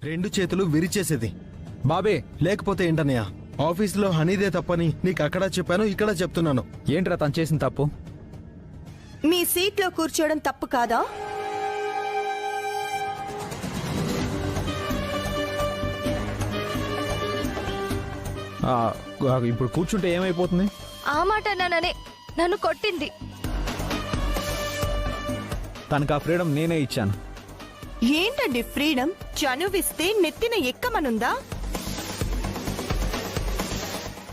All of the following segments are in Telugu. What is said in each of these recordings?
రెండు చేతులు విరిచేసేది. బాబే లేకపోతే ఏంటన్నయ్య, ఆఫీసులో హనీదే తప్పని నీకు అక్కడ చెప్పాను, ఇక్కడ చెప్తున్నాను. ఏంట్రా తను చేసిన తప్పు? మీ సీట్లో కూర్చోవడం తప్పు కాదా? ఇప్పుడు కూర్చుంటే ఏమైపోతుంది? ఆ మాట అన్నాననే నన్ను కొట్టింది. తనకు ఆ ఫ్రీడమ్ నేనే ఇచ్చాను. ఏంటండి ఫ్రీడమ్? చనువిస్తే నెత్తిన ఎక్కమనుందా?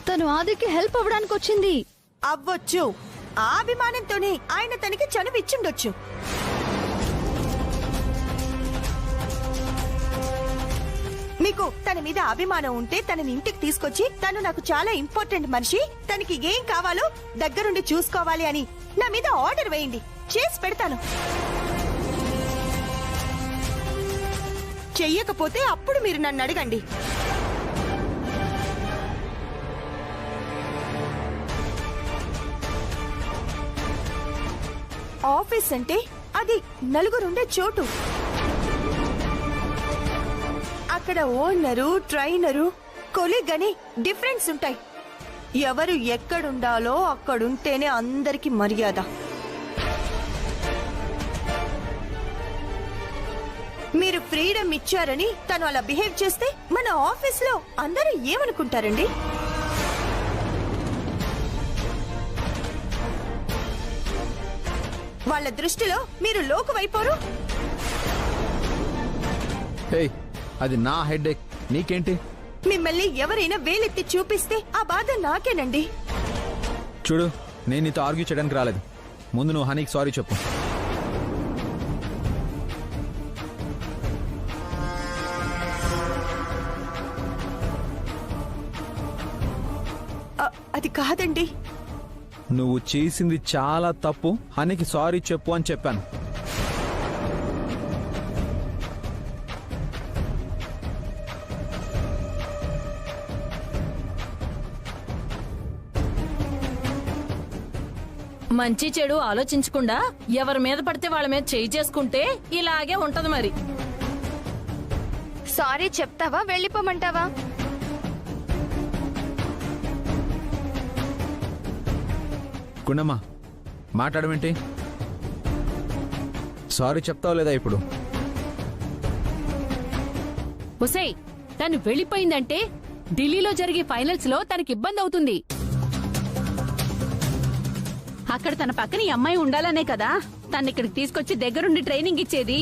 తను ఆదికి హెల్ప్ అవ్వడానికి వచ్చింది. అవ్వచ్చు. ఆ అభిమానంతోనే ఆయన తనకి చనువిచ్చుండొచ్చు. మీకు తన మీద అభిమానం ఉంటే తనని ఇంటికి తీసుకొచ్చి తను నాకు చాలా ఇంపార్టెంట్ మనిషి, తనకి ఏం కావాలో దగ్గరుండి చూసుకోవాలి అని నా మీద ఆర్డర్ వేయండి, చేసి పెడతాను. చెయ్యకపోతే అప్పుడు మీరు నన్ను అడగండి. ఆఫీస్ అంటే అది నలుగురుండే చోటు. అక్కడ ఓనరు, ట్రైనరు, కొలీగ్ అని డిఫరెన్స్ ఉంటాయి. ఎవరు ఎక్కడుండాలో అక్కడుంటేనే అందరికి మర్యాద. మీరు ఫ్రీడమ్ ఇచ్చారని తను అలా బిహేవ్ చేస్తే మన ఆఫీస్ లో అందరూ ఏమనుకుంటారండి? వాళ్ళ దృష్టిలో మీరు లోకువైపోరు. అది నా హెడేక్, నీకేంటి? మిమ్మల్ని ఎవరైనా వేలెత్తి చూపిస్తే ఆ బాధ నాకేనండి. చూడు, నేను నీతో ఆర్గ్యూ చేయడానికి రాలేదు. ముందు నువ్వు హనీకి సారీ చెప్పు. అది కాదండి. నువ్వు చేసింది చాలా తప్పు, హనీకి సారీ చెప్పు అని చెప్పాను. మంచి చెడు ఆలోచించకుండా ఎవరి మీద పడితే వాళ్ళ మీద చేయి చేసుకుంటే ఇలాగే ఉంటది. మరి సారీ చెప్తావా, వెళ్ళిపోమంటావా? గుండమ్మా, మాట్లాడమేంటి? సారీ చెప్తావు లేదా ఇప్పుడు? ఒసేయ్, తను వెళ్ళిపోయిందంటే ఢిల్లీలో జరిగే ఫైనల్స్ లో తనకి ఇబ్బంది అవుతుంది. అక్కడ తన పక్కన ఈ అమ్మాయి ఉండాలనే కదా తను ఇక్కడికి తీసుకొచ్చి దగ్గరుండి ట్రైనింగ్ ఇచ్చేది.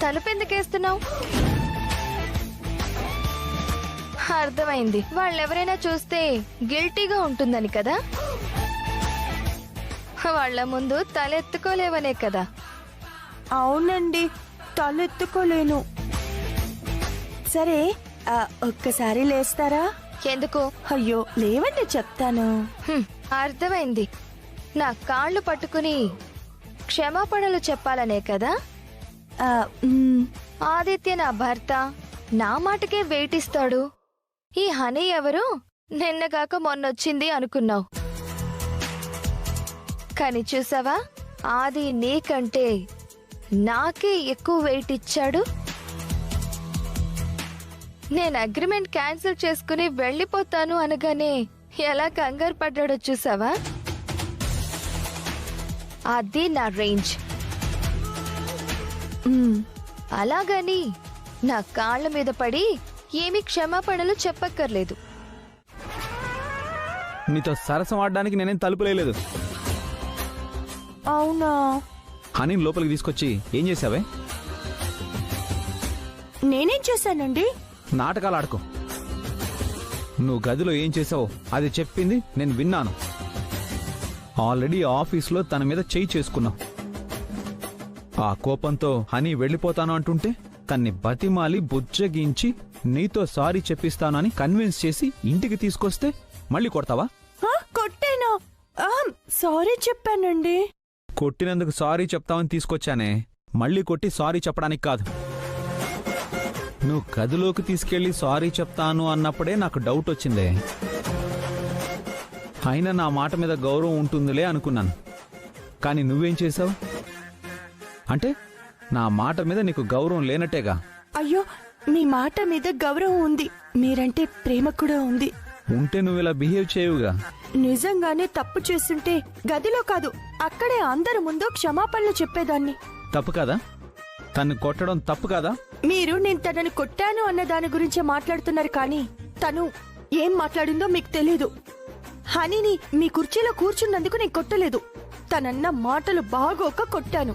తలుపెందుకేస్తున్నావు? అర్థమైంది, వాళ్ళెవరైనా చూస్తే గిల్టీగా ఉంటుందని కదా. వాళ్ళ ముందు తలెత్తుకోలేవనే కదా. అవునండి, తలెత్తుకోలేను. సరే, ఒక్కసారి లేస్తారా? ఎందుకు? అయ్యో లేవండి, చెప్తాను. అర్థమైంది, నా కాళ్ళు పట్టుకుని క్షమాపణలు చెప్పాలనే కదా. ఆదిత్య నా భర్త, నా మాటకే వెయిట్ ఇస్తాడు. ఈ హనీ ఎవరు? నిన్నగాక మొన్నొచ్చింది అనుకున్నావు, కానీ చూసావా, ఆది నీకంటే నాకే ఎక్కువ వెయిట్ ఇచ్చాడు. నేను అగ్రిమెంట్ క్యాన్సిల్ చేసుకుని వెళ్ళిపోతాను అనగానే ఎలా కంగారు పడ్డాడో చూసావా? అది నా రేంజ్. అలాగని నా కాళ్ళ మీద పడి ఏమీ క్షమాపణలు చెప్పక్కర్లేదు. నీతో సరసం ఆడడానికి నేనేం తలుపులేదు. అవునా? హనీ లోపలికి తీసుకొచ్చి ఏం చేసావే? నేనేం చేశానండి? నాటకాలు ఆడుకో. నువ్వు గదిలో ఏం చేసావో అది చెప్పింది నేను విన్నాను. ఆల్రెడీ ఆఫీస్లో తన మీద చెయ్యి చేసుకున్నావు. ఆ కోపంతో హనీ వెళ్ళిపోతాను అంటుంటే తన్ని బతిమాలి బుజ్జగించి నీతో సారీ చెప్పిస్తాను అని కన్విన్స్ చేసి ఇంటికి తీసుకొస్తే మళ్ళీ కొడతావా? కొట్టేనా? సారీ చెప్పానండి. కొట్టినందుకు సారీ చెప్తామని తీసుకొచ్చానే, మళ్ళీ కొట్టి సారీ చెప్పడానికి కాదు. నువ్వు గదిలోకి తీసుకెళ్లి సారీ చెప్తాను అన్నప్పుడే నాకు డౌట్ వచ్చిందే. అయినా నా మాట మీద గౌరవం ఉంటుందిలే అనుకున్నాను. కానీ నువ్వేం చేసావు? అంటే నా మాట మీద నీకు గౌరవం లేనట్టేగా. అయ్యో, మీ మాట మీద గౌరవం ఉంది, మీరంటే ప్రేమ కూడా ఉంది. ఉంటే నువ్వు ఇలా బిహేవ్ చేయవుగా. నిజంగానే తప్పు చేస్తుంటే గదిలో కాదు, అక్కడే అందరి ముందు క్షమాపణలు చెప్పేదాన్ని. తప్పు కదా? తను కొట్టడం తప్పు కదా? మీరు నేను తనని కొట్టాను అన్న దాని గురించే మాట్లాడుతున్నారు, కానీ తను ఏం మాట్లాడిందో మీకు తెలీదు. హనీని మీ కుర్చీలో కూర్చున్నందుకు నేను కొట్టలేదు, తనన్న మాటలు బాగోక కొట్టాను.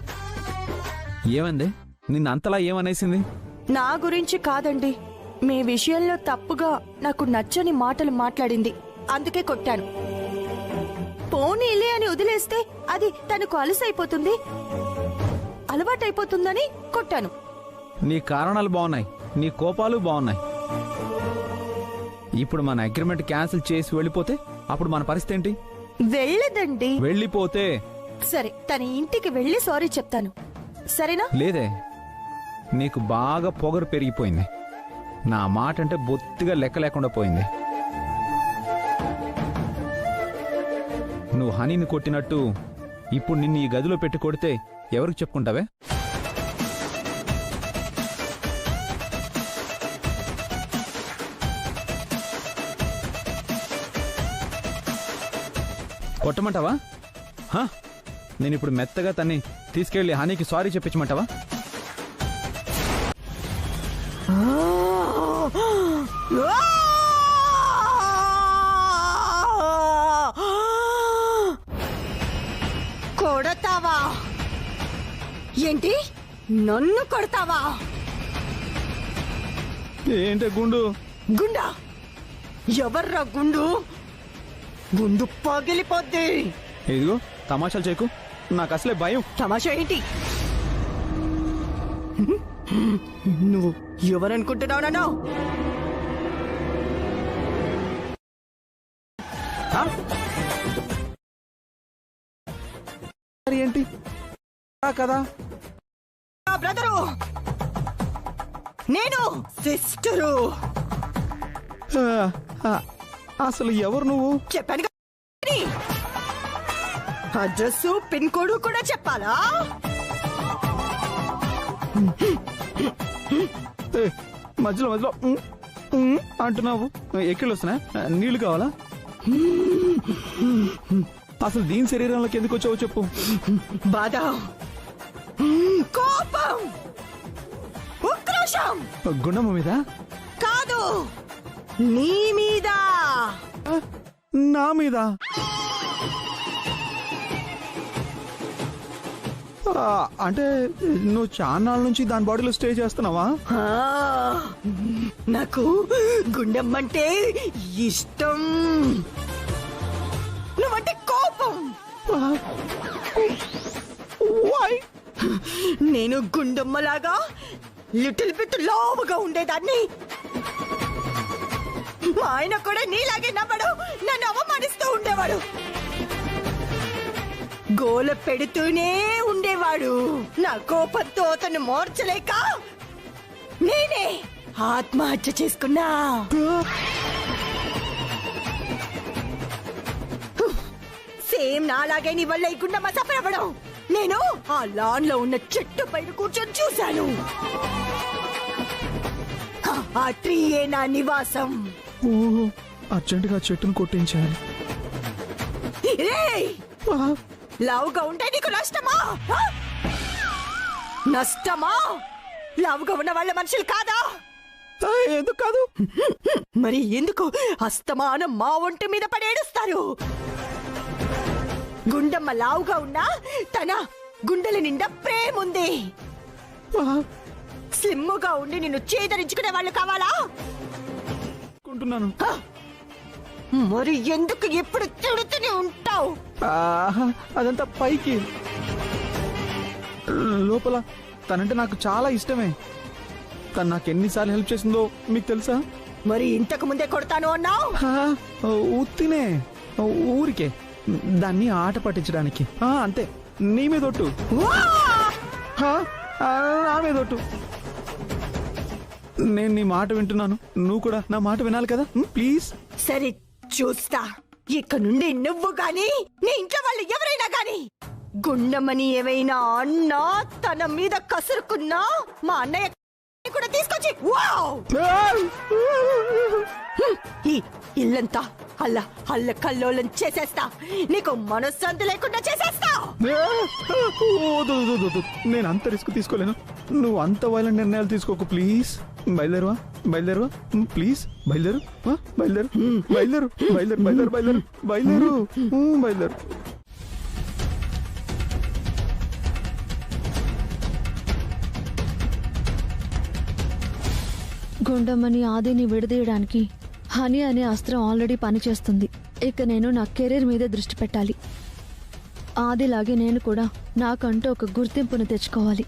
ఏమంది? నిన్న అంతలా ఏమనేసింది? నా గురించి కాదండి, మీ విషయంలో తప్పుగా నాకు నచ్చని మాటలు మాట్లాడింది, అందుకే కొట్టాను. పోనీలే అని వదిలేస్తే అది తనకు అలసైపోతుంది, అలవాటైపోతుందని కొట్టాను. నీ కారణాలు బాగున్నాయి, నీ కోపాలు బాగున్నాయి. ఇప్పుడు మన అగ్రిమెంట్ క్యాన్సిల్ చేసి వెళ్ళిపోతే అప్పుడు మన పరిస్థితి ఏంటి? వెళ్ళదండి. వెళ్ళిపోతే సరే, తన ఇంటికి వెళ్ళి సారీ చెప్తాను, సరేనా? లేదే, నీకు బాగా పొగరు పెరిగిపోయింది. నా మాట అంటే బొత్తిగా లెక్క లేకుండా పోయింది. నువ్వు హనీని కొట్టినట్టు ఇప్పుడు నిన్ను ఈ గదిలో పెట్టి కొడితే ఎవరికి చెప్పుకుంటావే? కొట్టమంటావా? నేను ఇప్పుడు మెత్తగా తన్ని తీసుకెళ్లి హనీకి సారీ చెప్పించమంటావా? కొడతావా ఏంటి? నన్ను కొడతావా? ఏంటే గుండు? గుండా? ఎవర్రా గుండు? గుండు పగిలిపోద్ది. ఇదిగో తమాషాలు చేయకు, నాకు అసలే భయం. తమాషా ఏంటి? నువ్వు ఎవరనుకుంటున్నావు నన్ను? ఏంటి కదా? బ్రదరు, నేను సిస్టరు. అసలు ఎవరు నువ్వు? చెప్పాను కదా, అడ్రస్ పిన్ కోడ్ కూడా చెప్పాలా? మధ్యలో మధ్యలో అంటున్నావు. ఎక్కిళ్ళు వస్తున్నా? నీళ్లు కావాలా? అసలు దీని శరీరంలోకి ఎందుకు వచ్చావో చెప్పు. బాధ, కోపం, ఉక్రోషం. గుండమ్మ మీద కాదు, నీ మీద. నా మీద? అంటే నువ్వు చాన్నాళ్ళ నుంచి దాని బాడీలో స్టే చేస్తున్నావా? నాకు గుండమ్మంటే ఇష్టం, నువ్వంటే కోపం. నేను గుండమ్మలాగా లిటిల్ బిట్ లావుగా ఉండేదాన్ని. మా ఆయన కూడా నీలాగే నవ్వడు, నన్ను అవమానిస్తూ ఉండేవాడు, గోల పెడుతూనే ఉండేవాడు. నా కోపంతో అతను మోర్చలేక నేనే ఆత్మహత్య చేసుకున్నా. సేమ్ నాలాగే నీ వల్ల ఈ గుండమ్మ సఫర్ అవ్వడం. నేను ఆ లాన్ లో ఉన్న చెట్టు పైన కూర్చొని చూశాను. ఆ ట్రీయే నా నివాసం. అర్జెంటుగా చెట్టును కొట్టించాలి. లావుగా ఉంటే నీకు నష్టమా? నష్టమా? లావుగా ఉన్న వాళ్ళ మనుషులు కాదా? ఎందుకు కాదు? మరి ఎందుకు అస్తమానం మా ఒంటి మీద పడేడుస్తారు? గుండమ్మ లావుగా ఉన్నా తన గుండెల నిండా ప్రేమ ఉంది. స్లిమ్ముగా ఉండి నిన్ను చేదరించుకునే వాళ్ళు కావాలా? మరి ఎందుకు ఎప్పుడు తిడుతూనే ఉంటావు? అదంతా పైకి, లోపల తనంటే నాకు చాలా ఇష్టమే. తను నాకు ఎన్నిసార్లు హెల్ప్ చేసిందో మీకు తెలుసా? మరి ఇంతకు ముందే కొడతాను అన్నావు. ఉత్తినే, ఊరికే దాన్ని ఆట పట్టించడానికి. అంతే. నీ మీదొట్టు, నా మీదొట్టు. నేను నీ మాట వింటున్నాను, నువ్వు కూడా నా మాట వినాలి కదా. ప్లీజ్. సరే, చూస్తా. ఇక నుండి నువ్వు గాని నీ ఇంట్లో వాళ్ళు ఎవరైనా గాని గుండమని ఏమైనా అన్నా తన మీద కసురుకున్నా మా అన్నయ్య కూడా తీసుకొచ్చి ఈ ఇల్లంతా అల్ల కల్లోలం చేసేస్తా. నీకు మనశ్శాంతి లేకుండా చేసేస్తా. నేను అంత రిస్క్ తీసుకోలేను. నువ్వు అంత వైలెంట్ నిర్ణయాలు తీసుకోకు ప్లీజ్. బయలుదేరువా బయలుదేరువా ప్లీజ్. బయలుదేరు బయలుదేరు బయలుదేరు బయలుదేరు బయలుదేరు బయలుదేరు బయలుదేరు బయలుదేరు. గుండమ్మని ఆదిని విడదీయడానికి హనీ అనే అస్త్రం ఆల్రెడీ పనిచేస్తుంది. ఇక నేను నా కెరీర్ మీద దృష్టి పెట్టాలి. ఆదిలాగే నేను కూడా నాకంటూ ఒక గుర్తింపును తెచ్చుకోవాలి.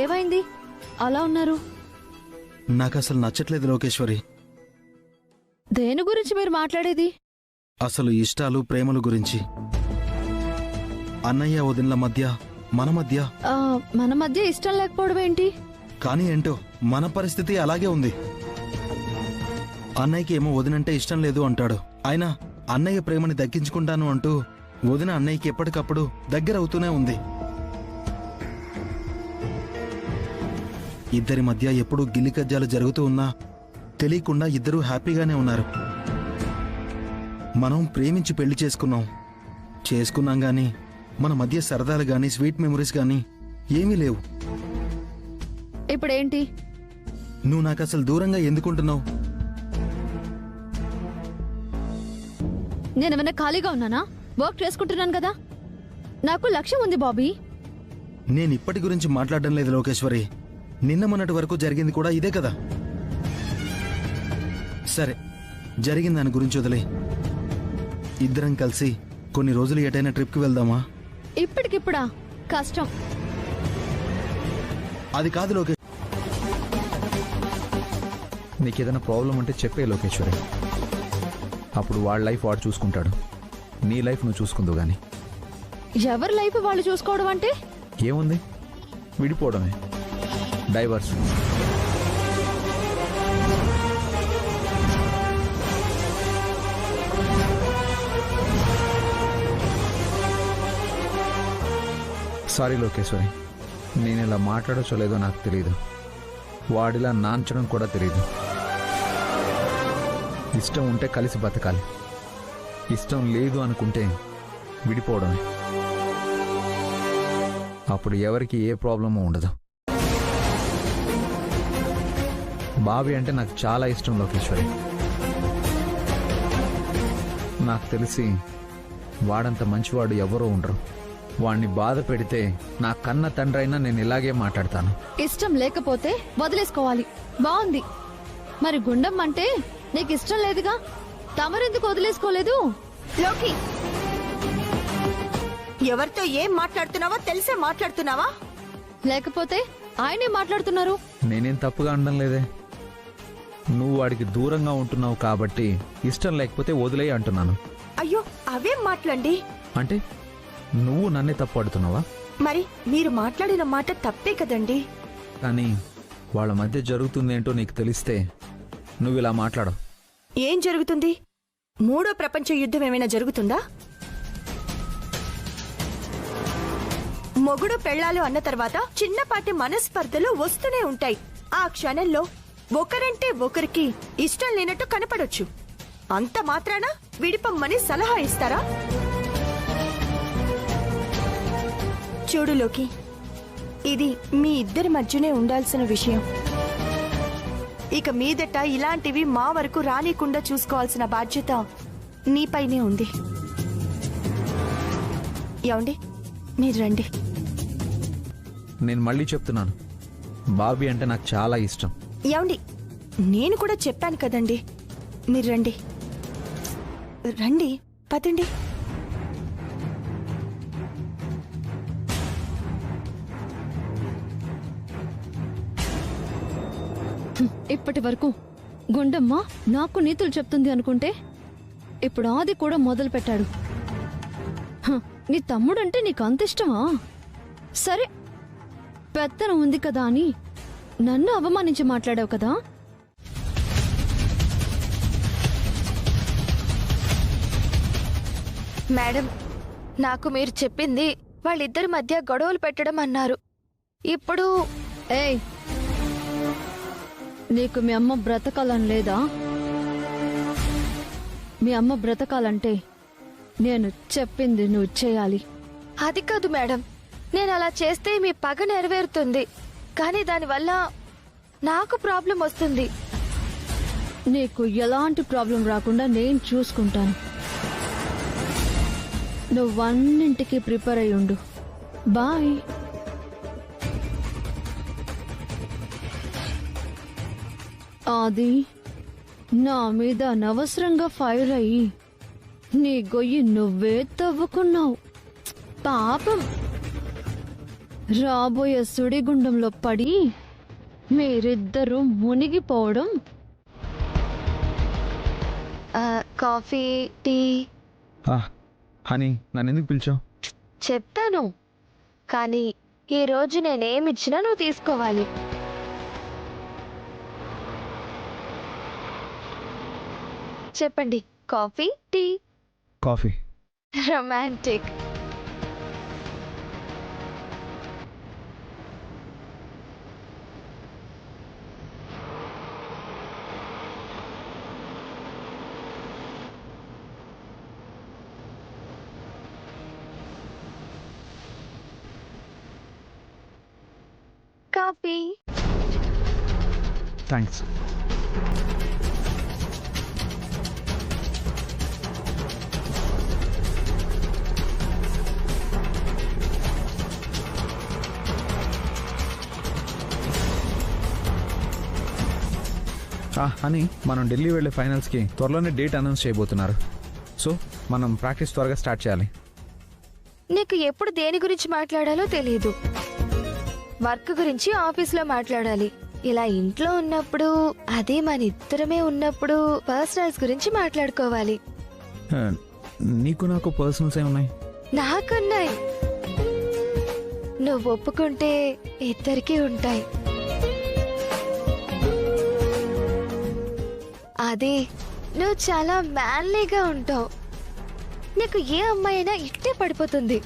ఏమైంది అలా ఉన్నారు? నాకు అసలు నచ్చట్లేదు లోకేశ్వరి. దేని గురించి మీరు మాట్లాడేది? అసలు ఇష్టాలు ప్రేమల గురించి. అన్నయ్య వదినల మధ్య మన మధ్య మన మధ్య ఇష్టం లేకపోవడం ఏంటి? కానీ ఏంటో మన పరిస్థితి అలాగే ఉంది. అన్నయ్యకి ఏమో వదినంటే ఇష్టం లేదు అంటాడు. అయినా అన్నయ్య ప్రేమని దక్కించుకుంటాను అంటూ వదిన అన్నయ్యకి ఎప్పటికప్పుడు దగ్గర అవుతూనే ఉంది. ఇద్దరి మధ్య ఎప్పుడూ గిల్లికజ్జాలు జరుగుతూ ఉన్నా తెలియకుండా ఇద్దరూ హ్యాపీగానే ఉన్నారు. మనం ప్రేమించి పెళ్లి చేసుకున్నాం గాని మన మధ్య సరదాలు గాని స్వీట్ మెమరీస్ గాని ఏమీ లేవు. ఇప్పుడేంటి? నువ్వు నాకు అసలు దూరంగా ఎందుకుంటున్నావు? నేనేమన్నా ఖాళీగా ఉన్నానా? వర్క్ చేసుకుంటున్నాను కదా. నాకు లక్ష్యం ఉంది బాబీ. నేను ఇప్పటి గురించి మాట్లాడడం లేదు లోకేశ్వరి. నిన్న మొన్నటి వరకు జరిగింది కూడా ఇదే కదా. సరే, జరిగిన దాని గురించి వదిలే. ఇద్దరం కలిసి కొన్ని రోజులు ఎటైనా ట్రిప్కి వెళ్దామా? ఇప్పటికిప్పుడా? కష్టం. అది కాదు లోకేష్. నీకేదైనా ప్రాబ్లం ఉంటే చెప్పే లోకేశ్వరి. అప్పుడు వాడి లైఫ్ వాడు చూసుకుంటాడు, నీ లైఫ్ నువ్వు చూసుకుందు గాని. ఎవరి లైఫ్ వాళ్ళు చూసుకోవడం అంటే ఏముంది? విడిపోవడమే. డైవర్స్. సారీ లోకేశ్వరి, నేను ఇలా మాట్లాడచ్చో లేదో నాకు తెలియదు. వాడిలా నాంచడం కూడా తెలియదు. ఇష్టం ఉంటే కలిసి బతకాలి, ఇష్టం లేదు అనుకుంటే విడిపోవడమే. అప్పుడు ఎవరికి ఏ ప్రాబ్లము ఉండదు. బాబీ అంటే నాకు చాలా ఇష్టం లోకేశ్వరి. నాకు తెలిసి వాడంత మంచివాడు ఎవరో ఉండరు. వాణ్ణి బాధ పెడితే నా కన్న తండ్రి అయినా నేను ఇలాగే మాట్లాడతాను. ఇష్టం లేకపోతే వదిలేసుకోవాలి. బాగుంది. మరి గుండం అంటే నీకు ఇష్టం లేదుగా, తమరెందుకు వదిలేసుకోలేదు? లోకి, ఎవరితో ఏం మాట్లాడుతున్నావో తెలిసే మాట్లాడుతున్నావా? లేకపోతే ఆయనే మాట్లాడుతున్నారు. నేనేం తప్పుగా అనడం లేదే. నువ్వు వాడికి దూరంగా ఉంటున్నావు కాబట్టి ఇష్టం లేకపోతే వదిలేయి అంటున్నాను. అయ్యో, అవేం మాట్లాడండి. అంటే నువ్వు నన్నే తప్పు పడుతున్నావా? మరి మీరు మాట్లాడిన మాట తప్పే కదండి. కానీ వాళ్ళ మధ్య జరుగుతుందేంటో నీకు తెలిస్తే నువ్వు ఇలా మాట్లాడవు. ఏం జరుగుతుంది? మూడో ప్రపంచ యుద్ధం ఏమైనా జరుగుతుందా? మొగుడు పెళ్ళాలు అన్న తర్వాత చిన్నపాటి మనస్పర్ధలు వస్తూనే ఉంటాయి. ఆ క్షణంలో ఒకరంటే ఒకరికి ఇష్టం లేనట్టు కనపడొచ్చు. అంత మాత్రాన విడిపమ్మని సలహా ఇస్తారా? చూడులోకి, ఇది మీ ఇద్దరి మధ్యనే ఉండాల్సిన విషయం. ఇక మీదట ఇలాంటివి మా వరకు రానికుండా చూసుకోవాల్సిన బాధ్యత నీపైనే ఉంది. ఏమండి, మీరు రండి. నేను మళ్ళీ చెప్తున్నాను, బాబీ అంటే నాకు చాలా ఇష్టం. ఏమండి, నేను కూడా చెప్పాను కదండి. మీరు రండి రండి, పదండి. ఇప్పటి వరకు గుండమ్మ నాకు నీతులు చెప్తుంది అనుకుంటే ఇప్పుడు ఆది కూడా మొదలు పెట్టాడు. నీ తమ్ముడంటే నీకు అంత ఇష్టమా? సరే, పెత్తనం ఉంది కదా అని నన్ను అవమానించి మాట్లాడావు కదా. మేడం, నాకు మీరు చెప్పింది వాళ్ళిద్దరి మధ్య గొడవలు పెట్టడం అన్నారు. ఇప్పుడు ఏయ్, నీకు మీ అమ్మ బ్రతకాలని లేదా? మీ అమ్మ బ్రతకాలంటే నేను చెప్పింది నువ్వు చేయాలి. అది కాదు మేడం, నేను అలా చేస్తే మీ పగ నెరవేరుతుంది, కానీ దానివల్ల నాకు ప్రాబ్లం వస్తుంది. నీకు ఎలాంటి ప్రాబ్లం రాకుండా నేను చూసుకుంటాను. నువ్వన్నింటికి ప్రిపేర్ అయి ఉండు. బాయ్. ఆది, నా మీద అనవసరంగా ఫైర్ అయ్యి నీ గొయ్యి నువ్వే తవ్వుకున్నావు. పాపం, రాబోయే సుడిగుండంలో పడి మీరిద్దరూ మునిగిపోవడం. కాఫీ, టీ హనీ, నన్ను ఎందుకు పిలిచావు? చెప్తాను, కానీ ఈరోజు నేనేమిచ్చినా నువ్వు తీసుకోవాలి. చెప్పండి, coffee, tea? Coffee. Romantic. Coffee. Thanks. అని మనం ఢిల్లీ వెళ్ళే ఫైనల్స్కి త్వరలోనే డేట్ అనౌన్స్ చేయబోతున్నారు. సో మనం ప్రాక్టీస్ త్వరగా స్టార్ట్ చేయాలి. నీకు ఎప్పుడు దేని గురించి మాట్లాడాలో తెలియదు. వర్క్ గురించి ఆఫీస్లో మాట్లాడాలి. ఇలా ఇంట్లో ఉన్నప్పుడు, అదే మన ఇద్దరమే ఉన్నప్పుడు పర్సనల్స్ గురించి మాట్లాడుకోవాలి. నీకు నాకు పర్సనల్స్ ఏమున్నాయి? నాకున్నాయి. నువ్వు ఒప్పుకుంటే ఇద్దరికీ ఉంటాయి. అదే, నువ్వు చాలా మ్యాన్లీగా ఉంటావు. నీకు ఏ అమ్మాయి అయినా ఇట్టే పడిపోతుంది.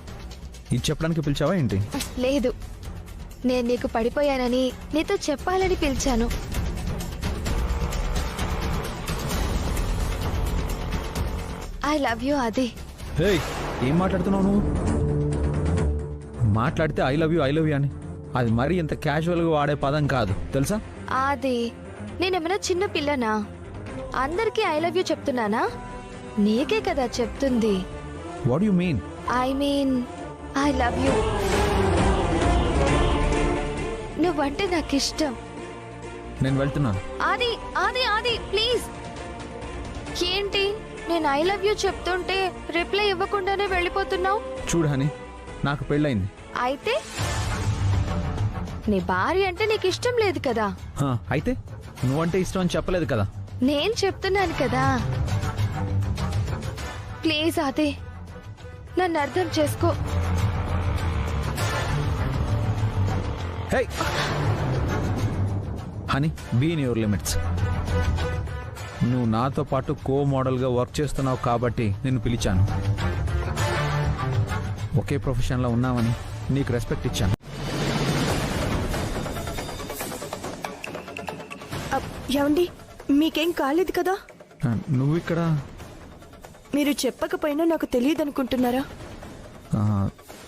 ఇది చెప్పడానికి పిలిచావా ఏంటి? లేదు, నేను నీకు పడిపోయానని నీతో చెప్పాలని పిలిచాను. ఐ లవ్ యూ ఆది. ఏం మాట్లాడుతున్నావు నువ్వు? మాట్లాడితే ఐ లవ్ యూ అని అది మరీ ఇంత క్యాజువల్గా వాడే పదం కాదు, తెలుసా? ఆది, నేనేమైనా చిన్న పిల్లనా? అందరికీ ఐ లవ్ యూ చెప్తున్నానా? నీకే కదా చెప్తుంది. What you mean? I mean I love you. నువ్వంటే నాకు ఇష్టం. నేను వెళ్తున్నాను. ఆది ఆది ఆది, ప్లీజ్. ఏంటి, నేను ఐ లవ్ యూ చెప్తుంటే రిప్లై ఇవ్వకుండానే వెళ్ళిపోతున్నావు? చూడు హనీ, నాకు పెళ్ళయింది. అయితే నీ భార్య అంటే నీకు ఇష్టం లేదు కదా? అయితే నువ్వంటే ఇష్టం అని చెప్పలేదు కదా? నేను చెప్తున్నాను కదా. ప్లీజ్ ఆది, నన్ను అర్థం చేసుకో. Honey, be in your limits. నువ్వు నాతో పాటు కో మోడల్గా వర్క్ చేస్తున్నావు కాబట్టి నేను పిలిచాను. ఒకే ప్రొఫెషన్లో ఉన్నామని నీకు రెస్పెక్ట్ ఇచ్చాను. ఏమండి, మీకేం కాలేదు కదా? నువ్వు ఇక్కడ? మీరు చెప్పకపోయినా నాకు తెలియదు అనుకుంటున్నారా?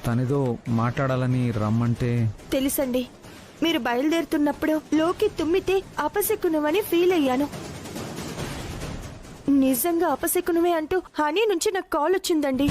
తనేదో మాట్లాడాలని రమ్మంటే. తెలుసండి, మీరు బయలుదేరుతున్నప్పుడు లోకి తుమ్మితే అపశకునమని ఫీల్ అయ్యాను. నిజంగా అపశకునమే అంటూ హనీ నుంచి నాకు కాల్ వచ్చిందండి.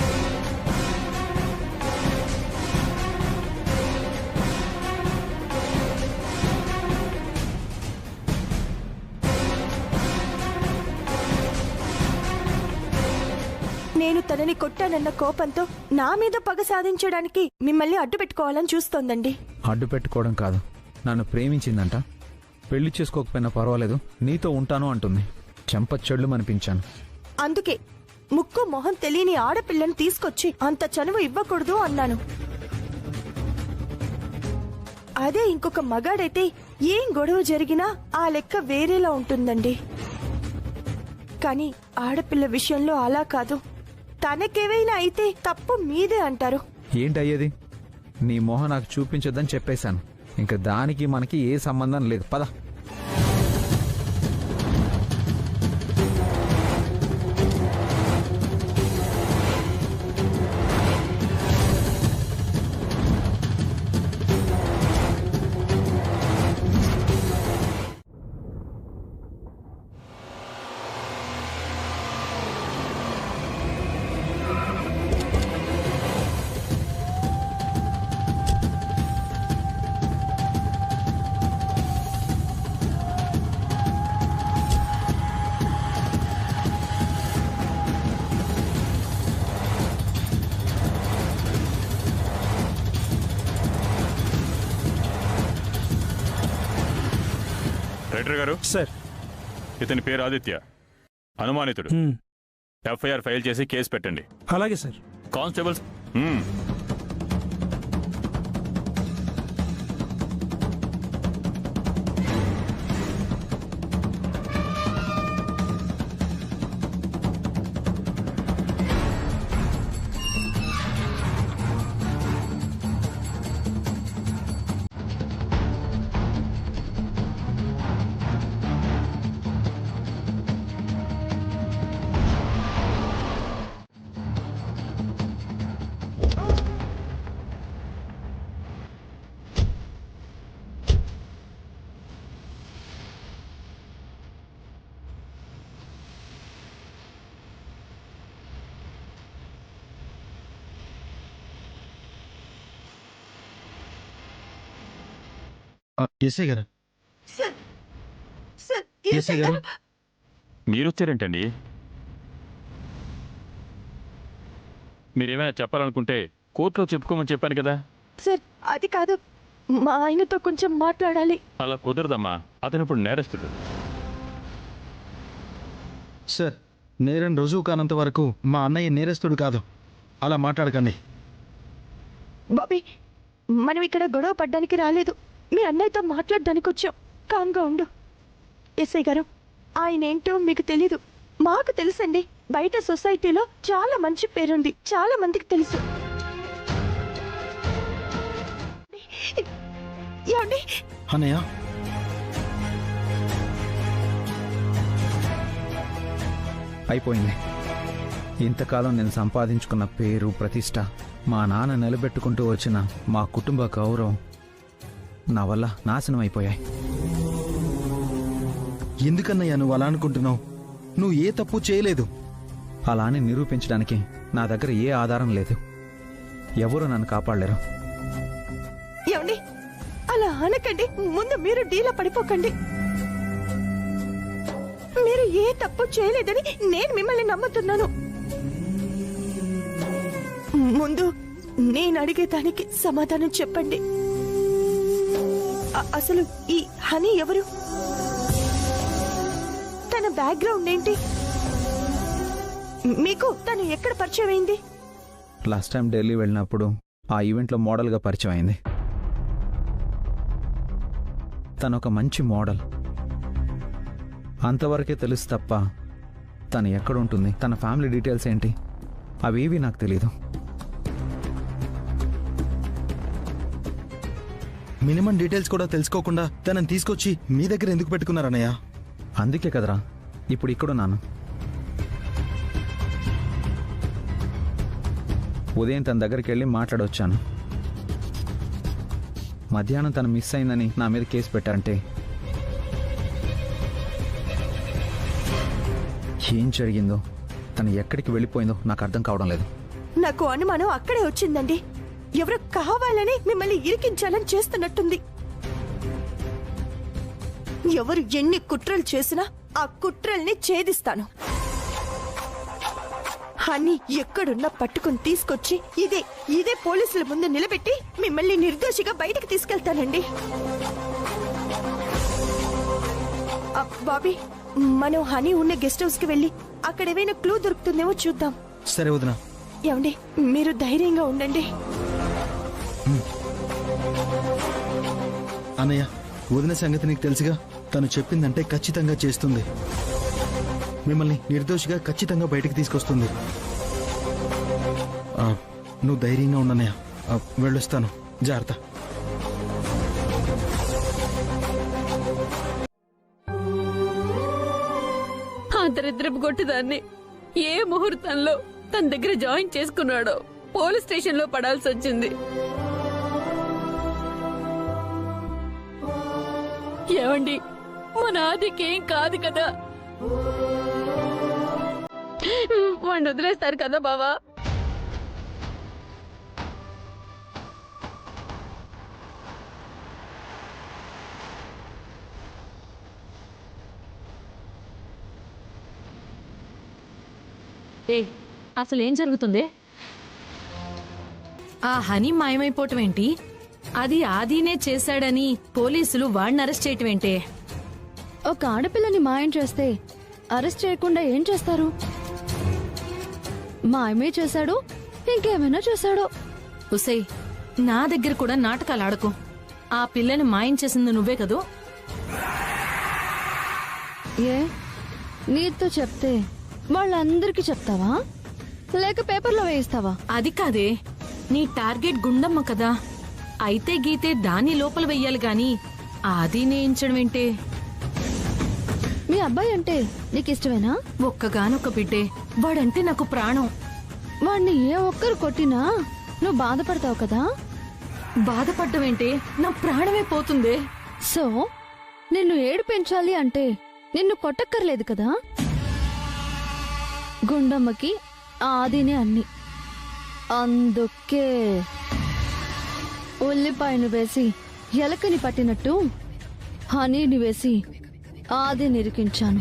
నేను తనని కొట్టానన్న కోపంతో నా మీద పగ సాధించడానికి మిమ్మల్ని అడ్డు పెట్టుకోవాలని చూస్తోందండి. అడ్డు పెట్టుకోవడం కాదు, నన్ను ప్రేమించిందంట. పెళ్లి చేసుకోకపోయినా పర్వాలేదు, నీతో ఉంటాను అంటుంది. చెంప చెళ్ళు అనిపించాను. అందుకే ముక్కు మొహం తెలియని ఆడపిల్లని తీసుకొచ్చి అంత చనువు ఇవ్వకూడదు అన్నాను. అదే ఇంకొక మగాడైతే ఏం గొడవ జరిగినా ఆ లెక్క వేరేలా ఉంటుందండి. కానీ ఆడపిల్ల విషయంలో అలా కాదు. తనకేవైనా అయితే తప్పు మీదే అంటారు. ఏంటి అయ్యేది? నీ మొహం నాకు చూపించొద్దని చెప్పేశాను. ఇంకా దానికి మనకి ఏ సంబంధం లేదు. పద. రైటర్ గారు, సార్. ఇతని పేరు ఆదిత్య, అనుమానితుడు. ఎఫ్ఐఆర్ ఫైల్ చేసి కేసు పెట్టండి. అలాగే సార్. కానిస్టేబుల్స్. ఎస్ఐ గారు, ఎస్ఐ గారు, మీరు వచ్చారేంటండి? మీరేమైనా చెప్పాలనుకుంటే కోర్టులో చెప్పుకోమని చెప్పాను కదా. సార్, అది కాదు, మా ఆయనతో కొంచెం మాట్లాడాలి. అలా కుదరదమ్మా, అతను ఇప్పుడు నేరస్తుడు. సార్, నేరం రుజువు కానంత వరకు మా అన్నయ్య నేరస్తుడు కాదు. అలా మాట్లాడకండి. బాబీ, మనం ఇక్కడ గొడవ పడ్డానికి రాలేదు. మీ అన్నయ్యతో మాట్లాడడానికి వచ్చాం. కామ్గా ఉండు. ఎస్ఐ గారు, ఆయన ఏంటో మీకు తెలీదు, మాకు తెలుసండి. బయట సొసైటీలో చాలా మంచి పేరుంది, చాలా మందికి తెలుసు. ఏమండి? అన్నయ్య, అయిపోయింది. ఇంతకాలం నేను సంపాదించుకున్న పేరు, ప్రతిష్ట, మా నాన్న నిలబెట్టుకుంటూ వచ్చిన మా కుటుంబ గౌరవం నా వల్ల నాశనం అయిపోయాయి. ఎందుకన్నయ్య నువ్వు అలా అనుకుంటున్నావు? నువ్వు ఏ తప్పు చేయలేదు. అలా అని నిరూపించడానికి నా దగ్గర ఏ ఆధారం లేదు. ఎవరు నన్ను కాపాడలేరు. ఏమండి? అలా అనకండి. ముందు మీరు డీలా పడిపోకండి. మీరు ఏ తప్పు చేయలేదని నేను మిమ్మల్ని నమ్ముతున్నాను. ముందు నేను అడిగేదానికి సమాధానం చెప్పండి. అసలు ఈ హనీ ఎవరు? తన బ్యాక్గ్రౌండ్ ఏంటి? మీకు తను ఎక్కడ పరిచయం అయింది? లాస్ట్ టైం ఢిల్లీ వెళ్ళినప్పుడు ఆ ఈవెంట్లో మోడల్గా పరిచయం అయింది. తను ఒక మంచి మోడల్. అంతవరకే తెలుసు తప్ప తను ఎక్కడుంటుంది, తన ఫ్యామిలీ డీటెయిల్స్ ఏంటి, అవేవి నాకు తెలీదు. మినిమం డీటెయిల్స్ కూడా తెలుసుకోకుండా తనని తీసుకొచ్చి మీ దగ్గర ఎందుకు పెట్టుకున్నారన్నయ్య? అందుకే కదరా ఇప్పుడు ఇక్కడున్నాను. ఉదయం తన దగ్గరికి వెళ్ళి మాట్లాడొచ్చాను. మధ్యాహ్నం తను మిస్ అయిందని నా మీద కేసు పెట్టారంటే ఏం జరిగిందో, తను ఎక్కడికి వెళ్ళిపోయిందో నాకు అర్థం కావడం లేదు. నాకు అనుమానం అక్కడే వచ్చిందండి. ఎవరు కావాలని మిమ్మల్ని ఇరికించాలని చేస్తున్నట్టుంది. ఎవరు ఎన్ని కుట్రలు చేసినా ఆ కుట్రల్ని ఛేదిస్తాను. హనీ ఎక్కడున్నా పట్టుకుని తీసుకొచ్చి ఇదే పోలీసుల ముందు నిలబెట్టి మిమ్మల్ని నిర్దోషిగా బయటకు తీసుకెళ్తానండి. బాబీ, మనం హనీ ఉన్న గెస్ట్ హౌస్ కి వెళ్ళి అక్కడ ఏమైనా క్లూ దొరుకుతుందేమో చూద్దాం. సరే వదినా. ఏమండి, మీరు ధైర్యంగా ఉండండి. అన్నయ్య, వదిన సంగతి నీకు తెలుసుగా. తను చెప్పిందంటే ఖచ్చితంగా చేస్తుంది. మిమ్మల్ని నిర్దోషిగా ఖచ్చితంగా బయటకు తీసుకొస్తుంది. నువ్వు ధైర్యంగా ఉండన్నయ్య. వెళ్ళొస్తాను. జాగ్రత్త. దరిద్రపు కొట్టుదాన్ని ఏ ముహూర్తంలో తన దగ్గర జాయిన్ చేసుకున్నాడో పోలీస్ స్టేషన్ లో పడాల్సి వచ్చింది. ఏమండి, మన ఆదికేం కాదు కదా, వాడిని వదిలేస్తారు కదా బావా. అసలు ఏం జరుగుతుంది? ఆ హనీ మాయమైపోవటం ఏంటి? అది ఆదినే చేశాడని పోలీసులు వాడిని అరెస్ట్ చేయటం ఏంటి? ఒక ఆడపిల్లని మాయం చేస్తే అరెస్ట్ చేయకుండా ఏం చేస్తారు? మాయమే చేశాడు, ఇంకేమైనా చేశాడో. ఉసై, నా దగ్గర కూడా నాటకాలు ఆడకు. ఆ పిల్లని మాయం చేసింది నువ్వే కదూ? ఏ, నీతో చెప్తే వాళ్ళందరికీ చెప్తావా, లేక పేపర్లో వేయిస్తావా? అది కాదే, నీ టార్గెట్ గుండమ్మ కదా. అయితే గీతే దాన్ని లోపల వెయ్యాలి గాని ఆది నేయించడం ఏంటే? మీ అబ్బాయి అంటే నీకు ఇష్టమేనా? ఒక్కగానొక్క బిడ్డే, వాడంటే నాకు ప్రాణం. వాణ్ణి ఏ ఒక్కరు కొట్టినా నువ్వు బాధపడతావు కదా. బాధపడ్డమేంటే, నా ప్రాణమే పోతుందే. సో నిన్ను ఏడు పెంచాలి అంటే నిన్ను కొట్టక్కర్లేదు కదా. గుండమ్మకి ఆదినే అన్ని. అందుకే ఉల్లిపాయను వేసి ఎలకని పట్టినట్టు హనీని వేసి ఆది నిరికించాను.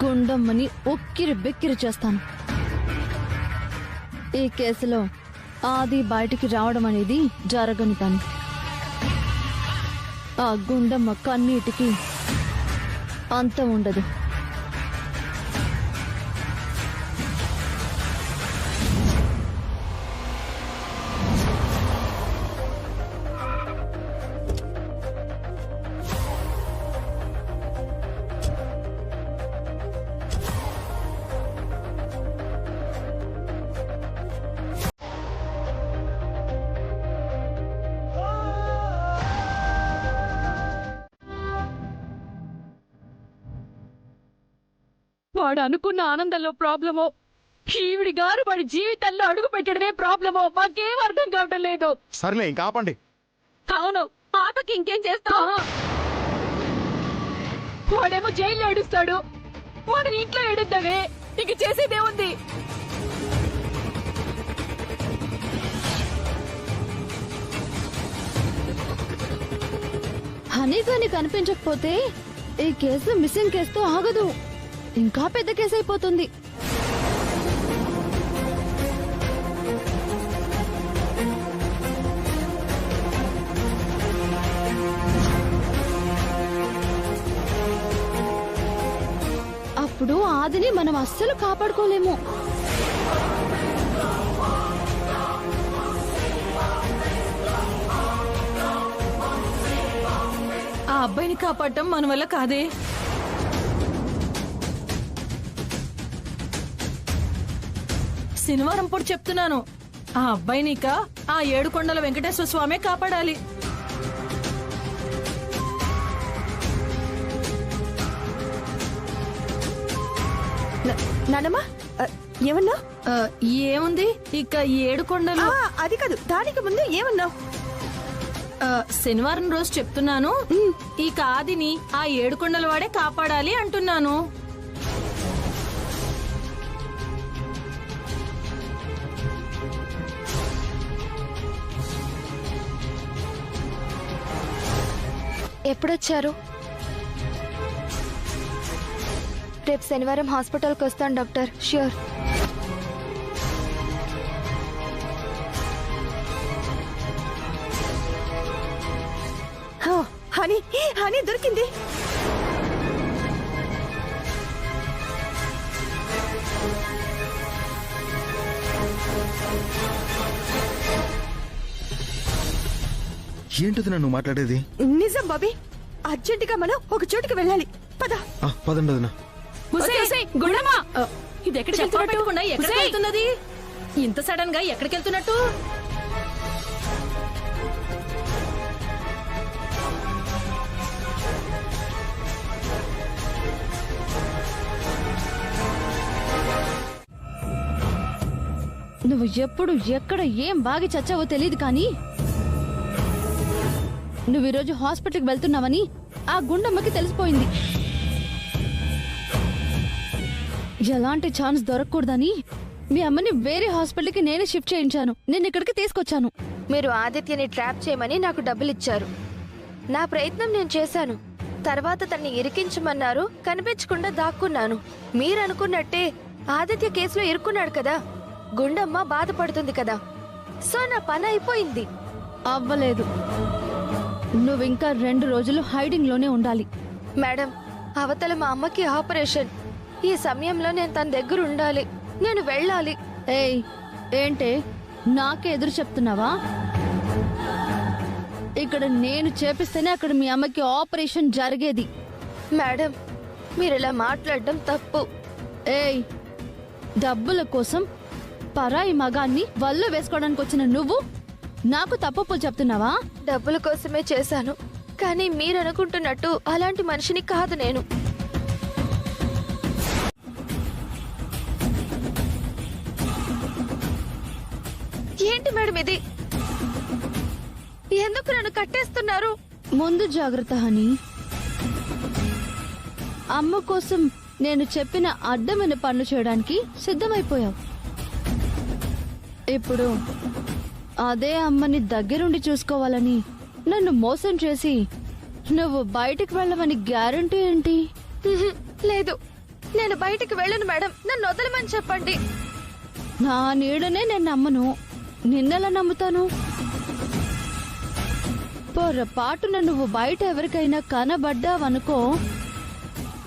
గుండమ్మని ఉక్కిరి బిక్కిరి చేస్తాను. ఈ కేసులో ఆది బయటికి రావడం అనేది జరగని పని. ఆ గుండమ్మ కన్నీటికి అంతం ఉండదు. వాడు అనుకున్న ఆనందంలో ప్రాబ్లమో, ఈవిడి గారు వాడి జీవితంలో అడుగు పెట్టడమే ప్రాబ్లమో మాకేం అర్థం కావటం లేదు. సర్లే, ఇంకా ఆపండి. అవును, పాపకి ఇంకేం చేస్తావా? వాడేమో జైల్లో ఏడుస్తాడు, వాడిని ఇంట్లో ఏడుద్దావే. ఇక చేసేదేముంది? హనీ గాని కనిపించకపోతే ఈ కేసు మిస్సింగ్ కేసుతో ఆగదు, ఇంకా పెద్ద కేసు అయిపోతుంది. అప్పుడు ఆదిని మనం అస్సలు కాపాడుకోలేము. ఆ అబ్బాయిని కాపాడటం మన వల్ల కాదే. శనివారం పూట చెప్తున్నాను, ఆ అబ్బాయినిక ఆ ఏడుకొండల వెంకటేశ్వర స్వామి కాపాడాలి. నానమ్మా, ఏమన్నా? ఏముంది, ఇక ఏడుకొండలు. అది కాదు, దానికి ముందు ఏమన్నావు? శనివారం రోజు చెప్తున్నాను, ఇక ఆదిని ఆ ఏడుకొండల వాడే కాపాడాలి అంటున్నాను. ఎప్పుడొచ్చారు? రేపు శనివారం హాస్పిటల్కి వస్తాను డాక్టర్, ష్యూర్. హనీ హనీ దొరికింది. ఏంటిది నన్ను మాట్లాడేది? నిజం బాబీ, అర్జెంటుగా మనం ఒక చోటుకి వెళ్ళాలి. పద. పదండి వదినా. ఇది ఎక్కడికి వెళ్తున్నట్టు? ఇంత సడన్ గా ఎక్కడికి వెళ్తున్నట్టు? నువ్వు ఎప్పుడు ఎక్కడ ఏం బాగి చచ్చావో తెలియదు కానీ నువ్వు ఈరోజు హాస్పిటల్కి వెళ్తున్నావని ఆ గుండమ్మకి తెలిసిపోయింది. ఎలాంటి ఛాన్స్ దొరకకూడదని మీ అమ్మని వేరే హాస్పిటల్కి నేనే షిఫ్ట్ చేయించాను. నేను ఇక్కడికి తీసుకొచ్చాను. మీరు ఆదిత్యని ట్రాప్ చేయమని నాకు డబ్బులు ఇచ్చారు. నా ప్రయత్నం నేను చేశాను. తర్వాత తన్ని ఇరికించమన్నారు, కనిపించకుండా దాక్కున్నాను. మీరు అనుకున్నట్టే ఆదిత్య కేసులో ఇరుక్కున్నాడు కదా, గుండమ్మ బాధపడుతుంది కదా, సో నా పని అయిపోయింది. అవ్వలేదు. నువ్వింకా 2 రోజులు హైడింగ్ లోనే ఉండాలి. మేడం, అవతల మా అమ్మకి ఆపరేషన్. ఈ సమయంలో నేను తన దగ్గర ఉండాలి. నేను వెళ్ళాలి. ఏయ్, ఏంటే నాకే ఎదురు చెప్తున్నావా? ఇక్కడ నేను చేపిస్తేనే అక్కడ మీ అమ్మకి ఆపరేషన్ జరిగేది. మేడం, మీరు ఇలా మాట్లాడడం తప్పు. ఏయ్, డబ్బుల కోసం పరాయి మగాన్ని వల్ల వేసుకోవడానికి వచ్చిన నువ్వు నాకు తప్పులు చెప్తున్నావా? డబ్బుల కోసమే చేశాను, కానీ మీరు అనుకుంటున్నట్టు అలాంటి మనిషిని కాదు నేను. ఏంటి మేడం ఇది? ఎందుకు నన్ను కట్టేస్తున్నారు? ముందు జాగ్రత్త హనీ. అమ్మ కోసం నేను చెప్పిన అడ్డమైన పనులు చేయడానికి సిద్ధమైపోయావు. ఇప్పుడు అదే అమ్మని దగ్గరుండి చూసుకోవాలని నన్ను మోసం చేసి నువ్వు బయటికి వెళ్ళమని గ్యారంటీ ఏంటి? లేదు, నేను బయటికి వెళ్ళను మేడం. నన్ను వదలమని చెప్పండి. నా నీడనే నేను నమ్మను, నిన్నెలా నమ్ముతాను? పొరపాటున నువ్వు బయట ఎవరికైనా కనబడ్డావనుకో,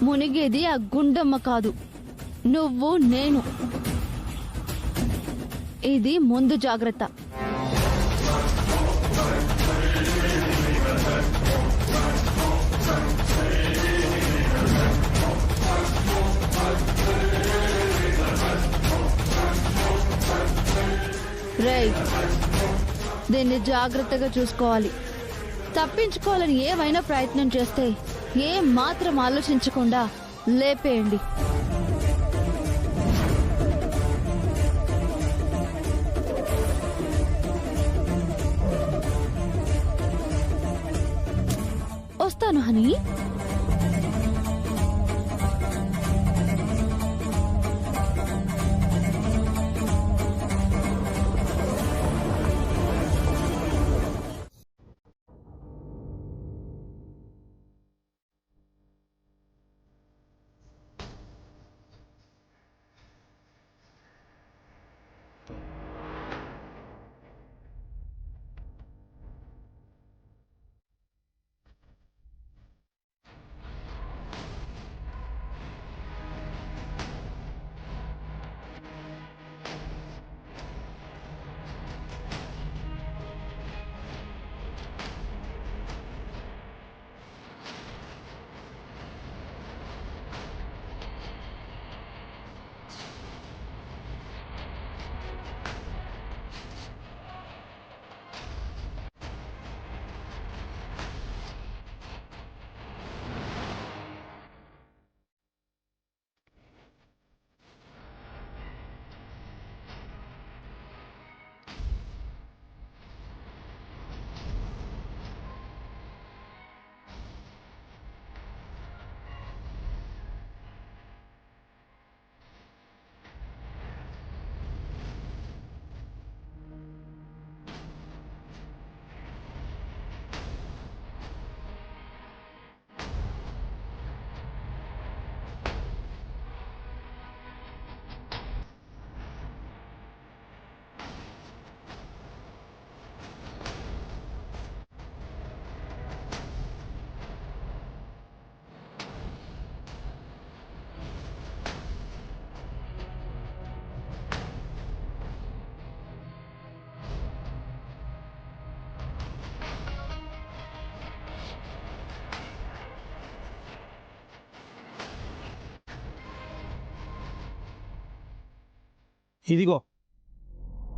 మునిగేది ఆ గుండమ్మ కాదు, నువ్వు నేను. ఇది ముందు జాగ్రత్త. రేయ్, దీన్ని జాగ్రత్తగా చూసుకోవాలి. తప్పించుకోవాలని ఏమైనా ప్రయత్నం చేస్తే ఏం మాత్రం ఆలోచించకుండా లేపేయండి. వస్తాను హనీ. ఇదిగో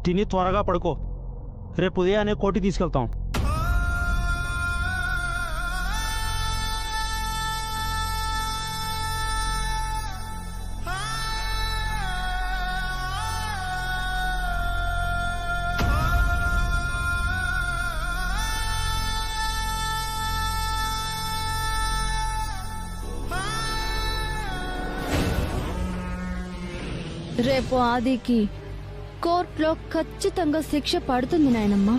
తిని త్వరగా పడుకో, రేపు ఉదయాన్నే కోర్టుకి తీసుకెళ్తాం. రేపు ఆదికి కోర్టులో ఖచ్చితంగా శిక్ష పడుతుంది నాయనమ్మా.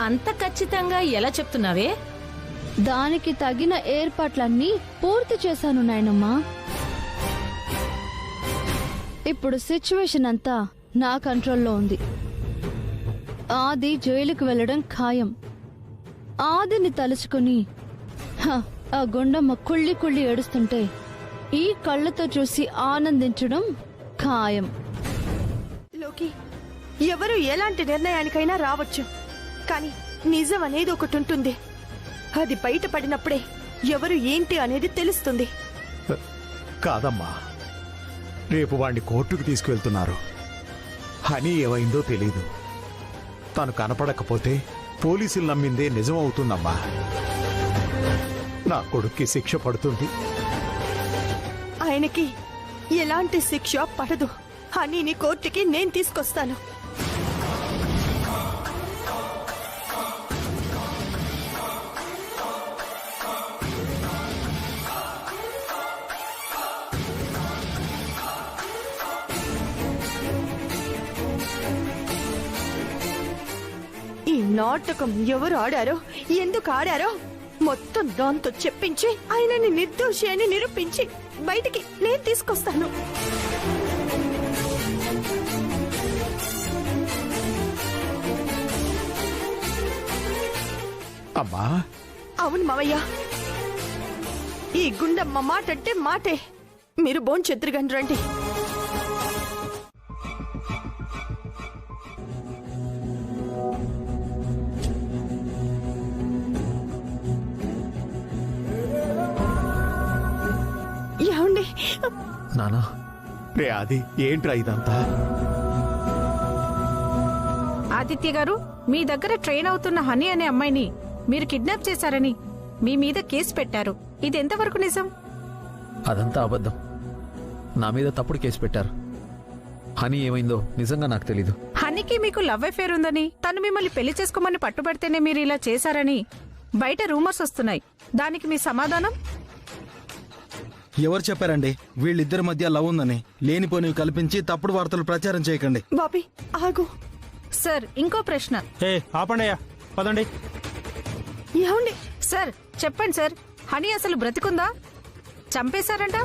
అంత ఖచ్చితంగా ఎలా చెప్తున్నావే? దానికి తగిన ఏర్పాట్లన్నీ పూర్తి చేశాను నాయనమ్మా. ఇప్పుడు సిచ్యువేషన్ అంతా నా కంట్రోల్లో ఉంది. ఆది జైలుకు వెళ్ళడం ఖాయం. ఆదిని తలుచుకుని ఆ గుండమ్మ కుళ్ళి కుళ్ళి ఏడుస్తుంటే ఈ కళ్ళతో చూసి ఆనందించడం ఖాయం. లోకి ఎవరు ఎలాంటి నిర్ణయానికైనా రావచ్చు, కానీ నిజం అనేది ఒకటి ఉంటుంది. అది బయటపడినప్పుడే ఎవరు ఏంటి అనేది తెలుస్తుంది. కాదమ్మా, రేపు వాణ్ణి కోర్టుకు తీసుకువెళ్తున్నారు. హనీ ఏమైందో తెలీదు. తను కనపడకపోతే పోలీసులు నమ్మిందే నిజం అవుతుందమ్మా. నా కొడుక్కి శిక్ష పడుతుంది. ఆయనకి ఎలాంటి శిక్ష పడదు. హనీని కోర్టుకి నేను తీసుకొస్తాను. ఈ నాటకం ఎవరు ఆడారో, ఎందుకు ఆడారో మొత్తం దాంతో చెప్పించి ఆయనని నిర్దోషి అని నిరూపించి బయటికి నేను తీసుకొస్తాను. అమ్మా, అవును మావయ్య, ఈ గుండమ్మ మాట అంటే మాటే. మీరు భోంచెద్దురుగాని రండి. ఏమండి? నానా, రే అది ఏంట్రా ఇదంతా? ఆదిత్య గారు, మీ దగ్గర ట్రైన్ అవుతున్న హనీ అనే అమ్మాయిని మీరు కిడ్నాప్ చేశారని మీ మీద కేసు పెట్టారు. ఇది ఎంతవరకు నిజం? అదంతా అబద్ధం. నా మీద తప్పుడు కేసు పెట్టారు. హనీ ఏమైందో నిజంగా నాకు తెలీదు. హనీకి మీకు లవ్ అఫేర్ ఉందని, తను మిమ్మల్ని పెళ్లి చేసుకోమని పట్టుబడితేనే మీరు ఇలా చేశారని బయట రూమర్స్ వస్తున్నాయి. దానికి మీ సమాధానం? ఎవరు చెప్పారండి వీళ్ళిద్దరి మధ్య లవ్ ఉందని? లేనిపోనివి కల్పించి తప్పుడు వార్తలు ప్రచారం చేయకండి. బాబీ ఆగు. సార్, ఇంకో ప్రశ్న. ఆపండియా, పదండి. ఏమండి? సార్ చెప్పండి సార్, హనీ అసలు బ్రతికుందా? చంపేశారంట.